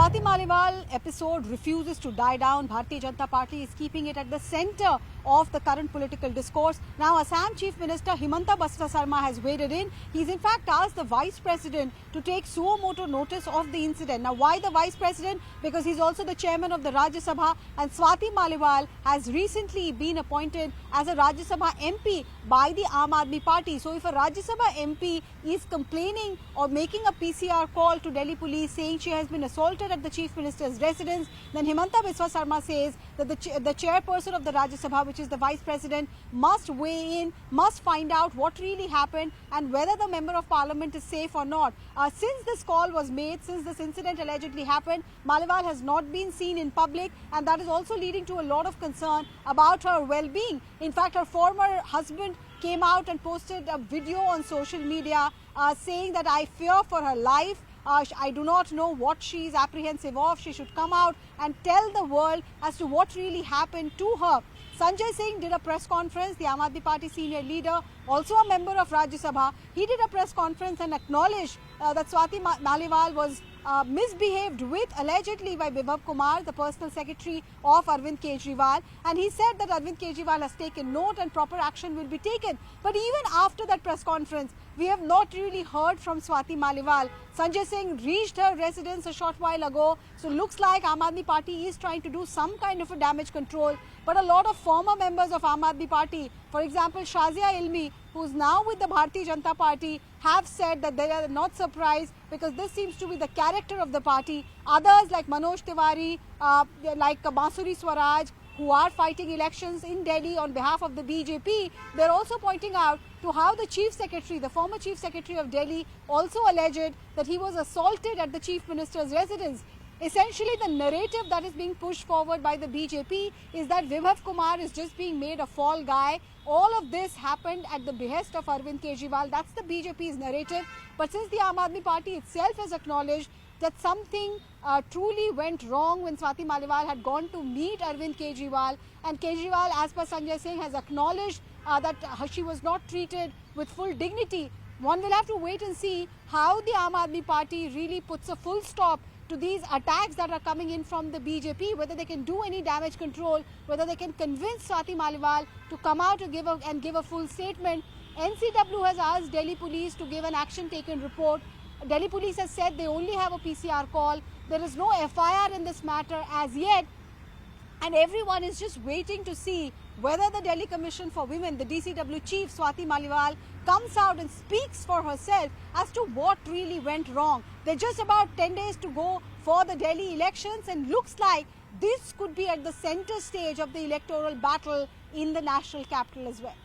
Swati Maliwal episode refuses to die down. Bharatiya Janata Party is keeping it at the center of the current political discourse. Now, Assam Chief Minister Himanta Biswa Sarma has waded in. He's in fact asked the Vice President to take suo motu notice of the incident. Now, why the Vice President? Because he's also the chairman of the Rajya Sabha, and Swati Maliwal has recently been appointed as a Rajya Sabha MP by the Aam Aadmi Party. So, if a Rajya Sabha MP is complaining or making a PCR call to Delhi police saying she has been assaulted at the Chief Minister's residence, then Himanta Biswa Sarma says that the chairperson of the Rajya Sabha, which is the Vice President, must weigh in, must find out what really happened and whether the Member of Parliament is safe or not. Since this call was made, since this incident allegedly happened, Maliwal has not been seen in public, and that is also leading to a lot of concern about her well-being. In fact, her former husband came out and posted a video on social media saying that I fear for her life. I do not know what she is apprehensive of. She should come out and tell the world as to what really happened to her. Sanjay Singh did a press conference, the Aam Aadmi Party senior leader, also a member of Rajya Sabha. He did a press conference and acknowledged that Swati Maliwal was misbehaved with allegedly by Vibhav Kumar, the personal secretary of Arvind Kejriwal, and he said that Arvind Kejriwal has taken note and proper action will be taken. But even after that press conference, we have not really heard from Swati Maliwal. Sanjay Singh reached her residence a short while ago, so looks like Aam Aadmi Party is trying to do some kind of a damage control. But a lot of former members of Aam Aadmi Party, for example Shazia Ilmi, who is now with the Bharatiya Janata Party, have said that they are not surprised because this seems to be the character of the party. Others like Manoj Tiwari, like Bansuri Swaraj, who are fighting elections in Delhi on behalf of the BJP, they're also pointing out to how the Chief Secretary, the former Chief Secretary of Delhi, also alleged that he was assaulted at the Chief Minister's residence. Essentially, the narrative that is being pushed forward by the BJP is that Vibhav Kumar is just being made a fall guy. All of this happened at the behest of Arvind Kejriwal. That's the BJP's narrative. But since the Aam Aadmi Party itself has acknowledged that something truly went wrong when Swati Maliwal had gone to meet Arvind Kejriwal, and Kejriwal, as per Sanjay Singh, has acknowledged that she was not treated with full dignity. One will have to wait and see how the Aam Aadmi Party really puts a full stop to these attacks that are coming in from the BJP, whether they can do any damage control, whether they can convince Swati Maliwal to come out to give a full statement. NCW has asked Delhi police to give an action taken report. Delhi police has said they only have a PCR call. There is no FIR in this matter as yet. And everyone is just waiting to see whether the Delhi Commission for Women, the DCW chief Swati Maliwal, comes out and speaks for herself as to what really went wrong. They're just about 10 days to go for the Delhi elections, and looks like this could be at the center stage of the electoral battle in the national capital as well.